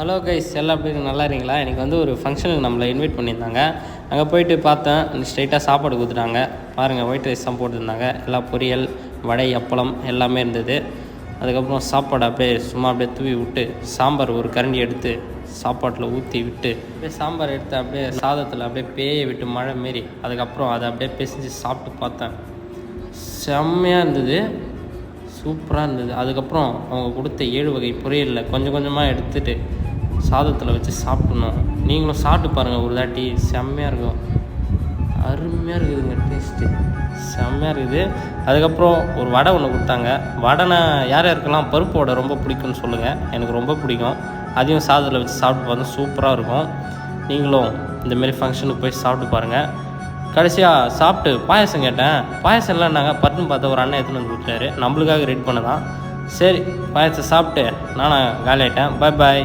Hello guys, எல்லாம் எப்படி நல்லா இருக்கீங்களா? எனக்கு வந்து ஒரு ஃபங்க்ஷனுக்கு நம்மளை இன்வைட் பண்ணியிருந்தாங்க. அங்கே போயிட்டு பார்த்தேன், ஸ்ட்ரைட்டாக சாப்பாடு கொடுத்துட்டாங்க. பாருங்கள், ஒயிட் ரைஸ் தான் போட்டிருந்தாங்க. எல்லா பொரியல், வடை, அப்பளம் எல்லாமே இருந்தது. அதுக்கப்புறம் சாப்பாடு அப்படியே சும்மா அப்படியே தூவி விட்டு, சாம்பார் ஒரு கரண்டி எடுத்து சாப்பாட்டில் ஊற்றி விட்டு, அப்படியே சாம்பார் எடுத்து அப்படியே சாதத்தில் அப்படியே பேய விட்டு மழை மாரி, அதுக்கப்புறம் அதை அப்படியே பிசைஞ்சு சாப்பிட்டு பார்த்தேன். செம்மையாக இருந்தது, சூப்பராக இருந்தது. அதுக்கப்புறம் அவங்க கொடுத்த 7 வகை பொரியலில் கொஞ்சம் கொஞ்சமாக எடுத்துகிட்டு சாதத்தில் வச்சு சாப்பிடணும். நீங்களும் சாப்பிட்டு பாருங்கள் ஒரு தாட்டி, செம்மையாக இருக்கும், அருமையாக இருக்குதுங்க, டேஸ்ட்டு செம்மையாக இருக்குது. அதுக்கப்புறம் ஒரு வடை ஒன்று கொடுத்தாங்க. வடைனா யார் யாருக்கெல்லாம் பருப்பு வடை ரொம்ப பிடிக்கும்னு சொல்லுங்கள். எனக்கு ரொம்ப பிடிக்கும். அதையும் சாதத்தில் வச்சு சாப்பிட்டு பாருங்கள், சூப்பராக இருக்கும். நீங்களும் இந்தமாரி ஃபங்க்ஷனுக்கு போய் சாப்பிட்டு பாருங்கள். கடைசியாக சாப்பிட்டு பாயசம் கேட்டேன். பாயசம்லாம் நாங்கள் பட்டுன்னு பார்த்தா ஒரு அண்ணன் எடுத்துன்னு வந்து கொடுத்தாரு. நம்மளுக்காக ரெடி பண்ணதான். சரி, பாயசம் சாப்பிட்டு நானும் காலி ஆகிட்டேன். பாய் பாய்.